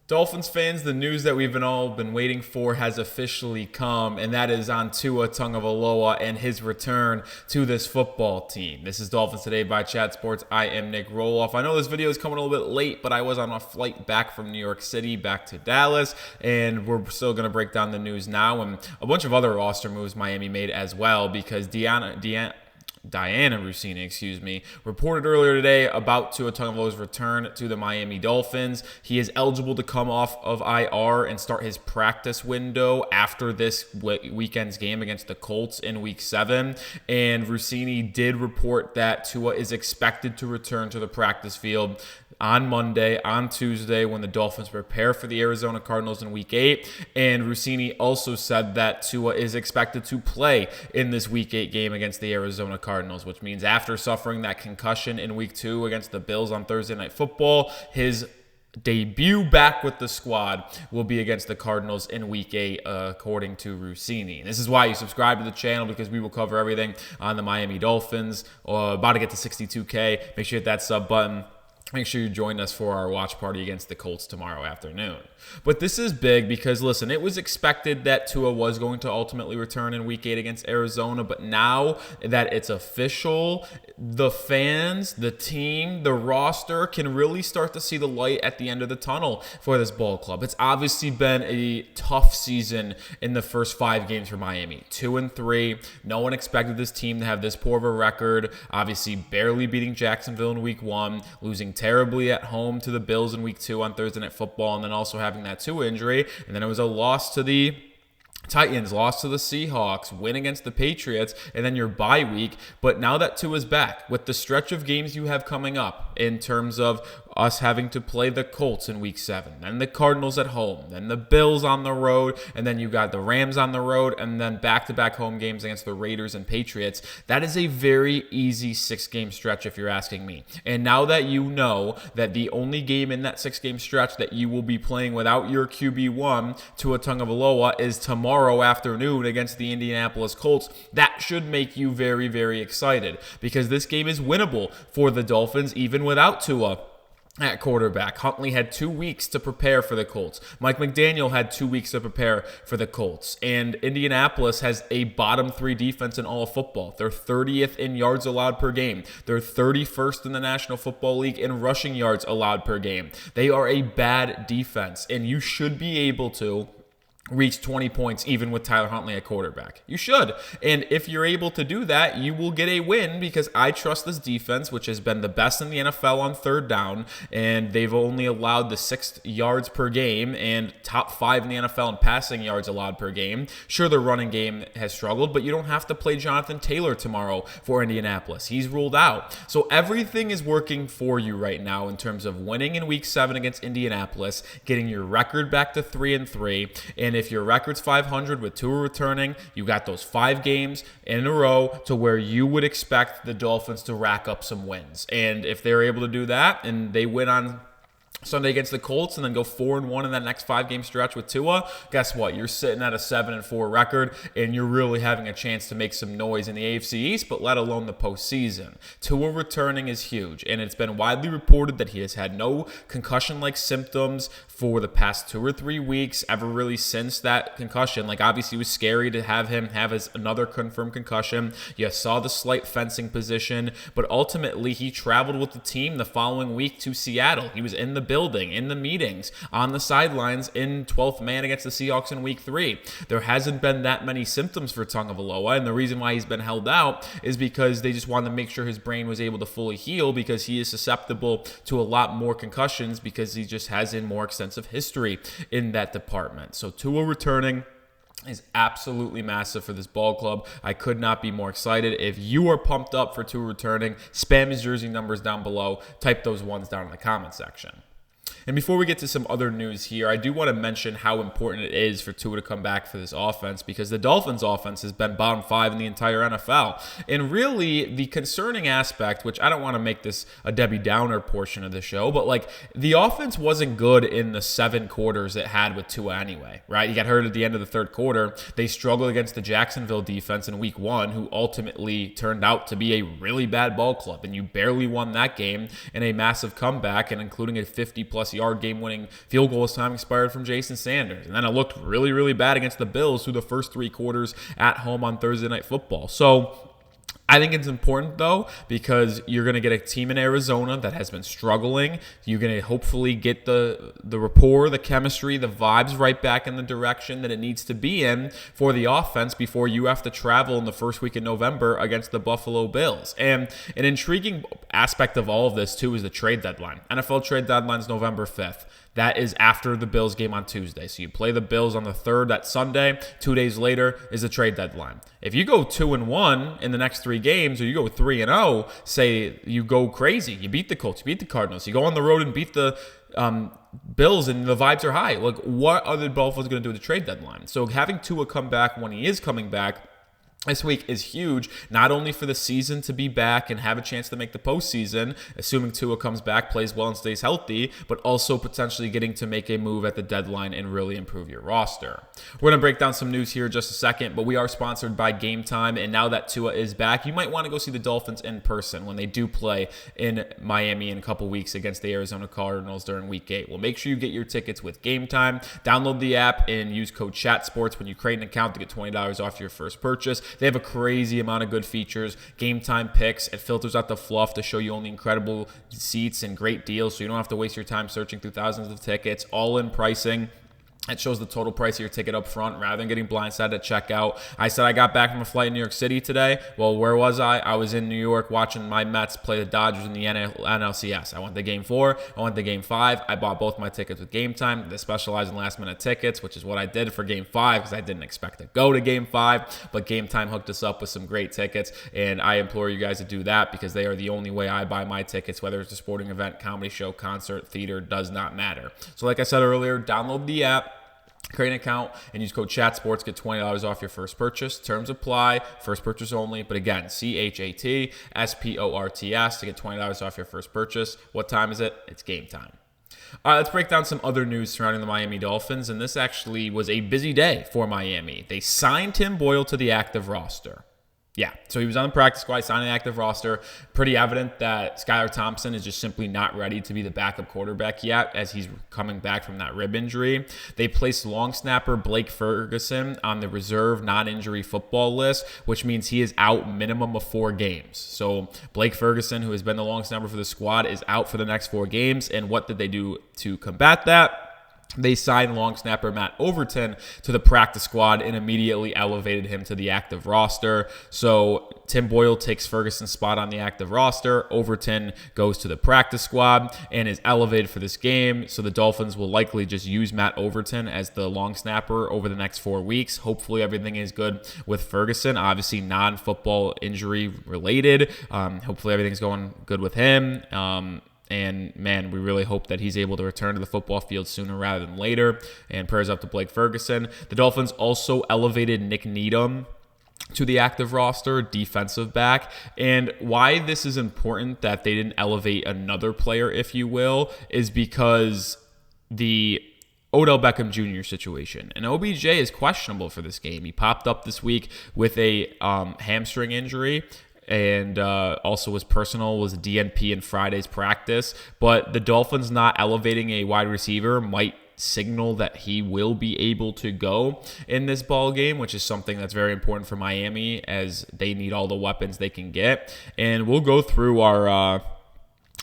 Dolphins fans, the news that we've all been waiting for has officially come, and that is on Tua Tagovailoa and his return to this football team. This is Dolphins Today by Chat Sports. I am Nic Rohloff. I know this video is coming a little bit late, but I was on a flight back from New York City back to Dallas, and we're still going to break down the news now and a bunch of other roster moves Miami made as well, because Dianna Russini, reported earlier today about Tua Tagovailoa's return to the Miami Dolphins. He is eligible to come off of IR and start his practice window after this weekend's game against the Colts in Week 7. And Russini did report that Tua is expected to return to the practice field on Monday, on Tuesday, when the Dolphins prepare for the Arizona Cardinals in Week 8. And Russini also said that Tua is expected to play in this Week 8 game against the Arizona Cardinals, which means after suffering that concussion in Week 2 against the Bills on Thursday Night Football, his debut back with the squad will be against the Cardinals in Week 8, according to Russini. This is why you subscribe to the channel, because we will cover everything on the Miami Dolphins. About to get to 62K. Make sure you hit that sub button. Make sure you join us for our watch party against the Colts tomorrow afternoon. But this is big because, listen, it was expected that Tua was going to ultimately return in Week 8 against Arizona, but now that it's official, the fans, the team, the roster can really start to see the light at the end of the tunnel for this ball club. It's obviously been a tough season in the first 5 games for Miami. 2-3. No one expected this team to have this poor of a record. Obviously, barely beating Jacksonville in Week 1, losing terribly at home to the Bills in Week 2 on Thursday Night Football, and then also having that Tua injury. And then it was a loss to the Titans, lost to the Seahawks, win against the Patriots, and then your bye week. But now that Tua's back, with the stretch of games you have coming up in terms of us having to play the Colts in Week 7, then the Cardinals at home, then the Bills on the road, and then you got the Rams on the road, and then back-to-back home games against the Raiders and Patriots. That is a very easy 6-game stretch if you're asking me. And now that you know that the only game in that 6-game stretch that you will be playing without your QB1, Tua Tagovailoa, is tomorrow afternoon against the Indianapolis Colts, that should make you very, very excited, because this game is winnable for the Dolphins even without Tua at quarterback. Huntley had 2 weeks to prepare for the Colts. Mike McDaniel had 2 weeks to prepare for the Colts. And Indianapolis has a bottom 3 defense in all of football. They're 30th in yards allowed per game. They're 31st in the National Football League in rushing yards allowed per game. They are a bad defense, and you should be able to reach 20 points even with Tyler Huntley at quarterback. You should. And if you're able to do that, you will get a win, because I trust this defense, which has been the best in the NFL on third down, and they've only allowed the 6th yards per game and top 5 in the NFL in passing yards allowed per game. Sure, the running game has struggled, but you don't have to play Jonathan Taylor tomorrow for Indianapolis. He's ruled out. So everything is working for you right now in terms of winning in Week 7 against Indianapolis, getting your record back to 3-3, and if your record's 500 with Tua returning, you got those 5 games in a row to where you would expect the Dolphins to rack up some wins. And if they're able to do that and they win on Sunday against the Colts and then go 4-1 in that next 5-game stretch with Tua, guess what? You're sitting at a 7-4 record, and you're really having a chance to make some noise in the AFC East, but let alone the postseason. Tua returning is huge, and it's been widely reported that he has had no concussion-like symptoms for the past 2 or 3 weeks, ever really since that concussion. Like, obviously, it was scary to have him have another confirmed concussion. You saw the slight fencing position, but ultimately, he traveled with the team the following week to Seattle. He was in the building, in the meetings, on the sidelines, in 12th man against the Seahawks in Week 3. There hasn't been that many symptoms for Tagovailoa, and the reason why he's been held out is because they just wanted to make sure his brain was able to fully heal, because he is susceptible to a lot more concussions because he just has a more extensive history in that department. So Tua returning is absolutely massive for this ball club. I could not be more excited. If you are pumped up for Tua returning, spam his jersey numbers down below. Type those ones down in the comment section. And before we get to some other news here, I do want to mention how important it is for Tua to come back for this offense, because the Dolphins' offense has been bottom 5 in the entire NFL. And really, the concerning aspect, which I don't want to make this a Debbie Downer portion of the show, but like, the offense wasn't good in the 7 quarters it had with Tua anyway, right? He got hurt at the end of the 3rd quarter. They struggled against the Jacksonville defense in Week 1, who ultimately turned out to be a really bad ball club, and you barely won that game in a massive comeback, and including a 50-plus plus-yard game-winning field goal as time expired from Jason Sanders. And then it looked really, really bad against the Bills through the first 3 quarters at home on Thursday Night Football. So I think it's important, though, because you're going to get a team in Arizona that has been struggling. You're going to hopefully get the rapport, the chemistry, the vibes right back in the direction that it needs to be in for the offense before you have to travel in the first week in November against the Buffalo Bills. And an intriguing aspect of all of this, too, is the trade deadline. NFL trade deadline is November 5th. That is after the Bills game on Tuesday. So you play the Bills on the 3rd, that Sunday. 2 days later is the trade deadline. If you go 2-1 in the next 3 games, or you go 3-0, say you go crazy. You beat the Colts, you beat the Cardinals. You go on the road and beat the Bills, and the vibes are high. Like, what are the Dolphins going to do at the trade deadline? So having Tua come back when he is coming back this week is huge, not only for the season to be back and have a chance to make the postseason, assuming Tua comes back, plays well, and stays healthy, but also potentially getting to make a move at the deadline and really improve your roster. We're going to break down some news here in just a second, but we are sponsored by Game Time, and now that Tua is back, you might want to go see the Dolphins in person when they do play in Miami in a couple weeks against the Arizona Cardinals during Week 8. Well, make sure you get your tickets with Game Time. Download the app and use code CHATSPORTS when you create an account to get $20 off your first purchase. They have a crazy amount of good features, Game Time picks. It filters out the fluff to show you only incredible seats and great deals, so you don't have to waste your time searching through thousands of tickets. All-in pricing. It shows the total price of your ticket up front rather than getting blindsided at checkout. I said I got back from a flight in New York City today. Well, where was I? I was in New York watching my Mets play the Dodgers in the NLCS. I went to Game 4. I went to Game 5. I bought both my tickets with Game Time. They specialize in last-minute tickets, which is what I did for Game 5 because I didn't expect to go to Game 5. But Game Time hooked us up with some great tickets, and I implore you guys to do that because they are the only way I buy my tickets, whether it's a sporting event, comedy show, concert, theater, does not matter. So like I said earlier, download the app, create an account, and use code CHATSPORTS. Get $20 off your first purchase. Terms apply. First purchase only. But again, CHATSPORTS to get $20 off your first purchase. What time is it? It's game time. All right, let's break down some other news surrounding the Miami Dolphins. And this actually was a busy day for Miami. They signed Tim Boyle to the active roster. Yeah, so he was on the practice squad, signed an active roster. Pretty evident that Skylar Thompson is just simply not ready to be the backup quarterback yet as he's coming back from that rib injury. They placed long snapper Blake Ferguson on the reserve non-injury football list, which means he is out minimum of 4 games. So Blake Ferguson, who has been the long snapper for the squad, is out for the next 4 games. And what did they do to combat that? They signed long snapper Matt Overton to the practice squad and immediately elevated him to the active roster. So Tim Boyle takes Ferguson's spot on the active roster. Overton goes to the practice squad and is elevated for this game. So the Dolphins will likely just use Matt Overton as the long snapper over the next 4 weeks. Hopefully everything is good with Ferguson. Obviously non-football injury related. Hopefully everything's going good with him. And, man, we really hope that he's able to return to the football field sooner rather than later. And prayers up to Blake Ferguson. The Dolphins also elevated Nick Needham to the active roster, defensive back. And why this is important that they didn't elevate another player, if you will, is because the Odell Beckham Jr. situation. And OBJ is questionable for this game. He popped up this week with a hamstring injury. And also was DNP in Friday's practice. But the Dolphins not elevating a wide receiver might signal that he will be able to go in this ball game, which is something that's very important for Miami as they need all the weapons they can get. And we'll go through our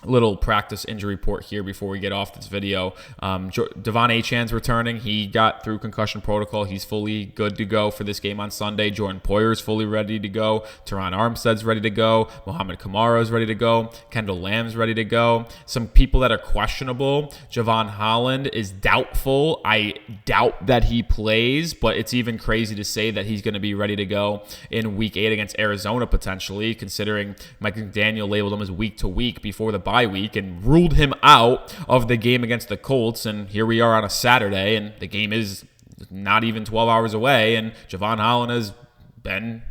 little practice injury report here before we get off this video. Devon Achan's returning. He got through concussion protocol. He's fully good to go for this game on Sunday. Jordan Poyer's fully ready to go. Teron Armstead's ready to go. Mohamed Kamara's ready to go. Kendall Lamb's ready to go. Some people that are questionable. Javon Holland is doubtful. I doubt that he plays, but it's even crazy to say that he's going to be ready to go in Week 8 against Arizona potentially, considering Mike McDaniel labeled him as week to week before the bye week and ruled him out of the game against the Colts. And here we are on a Saturday, and the game is not even 12 hours away, and Javon Holland has been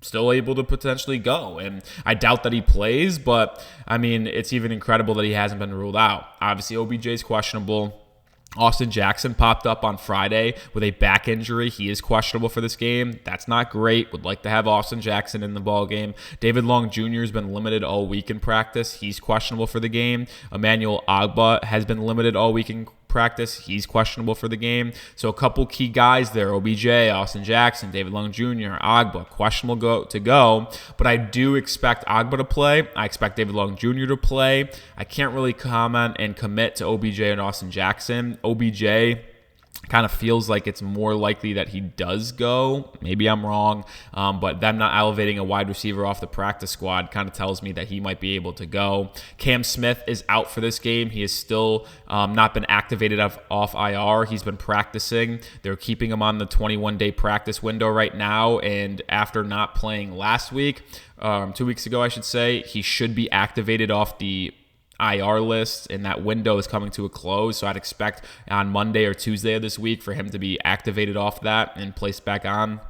still able to potentially go. And I doubt that he plays, but I mean, it's even incredible that he hasn't been ruled out. Obviously, OBJ is questionable. Austin Jackson popped up on Friday with a back injury. He is questionable for this game. That's not great. Would like to have Austin Jackson in the ball game. David Long Jr. has been limited all week in practice. He's questionable for the game. Emmanuel Ogbah has been limited all week in practice. He's questionable for the game. So a couple key guys there: OBJ, Austin Jackson, David Long Jr., Ogbah, questionable to go. But I do expect Ogbah to play. I expect David Long Jr. to play. I can't really comment and commit to OBJ and Austin Jackson. OBJ kind of feels like it's more likely that he does go. Maybe I'm wrong, but them not elevating a wide receiver off the practice squad kind of tells me that he might be able to go. Cam Smith is out for this game. He is still not been activated off IR. He's been practicing. They're keeping him on the 21-day practice window right now, and after not playing last week, 2 weeks ago I should say, he should be activated off the IR list, and that window is coming to a close. So I'd expect on Monday or Tuesday of this week for him to be activated off that and placed back on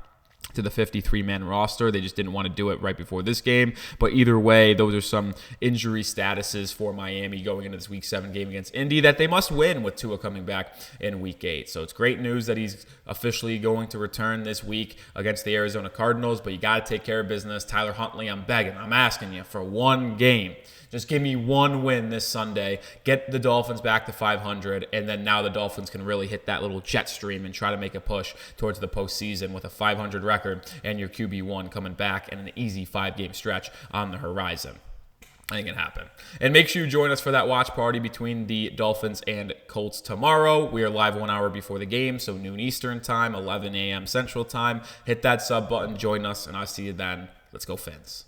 to the 53-man roster. They just didn't want to do it right before this game. But either way, those are some injury statuses for Miami going into this Week 7 game against Indy that they must win with Tua coming back in Week 8. So it's great news that he's officially going to return this week against the Arizona Cardinals, but you got to take care of business. Tyler Huntley, I'm begging, I'm asking you for one game. Just give me one win this Sunday, get the Dolphins back to 500, and then now the Dolphins can really hit that little jet stream and try to make a push towards the postseason with a 500 record and your QB1 coming back and an easy 5-game stretch on the horizon. I think it can happen. And make sure you join us for that watch party between the Dolphins and Colts tomorrow. We are live 1 hour before the game, so noon Eastern time, 11 a.m. Central time. Hit that sub button, join us, and I'll see you then. Let's go, Fins.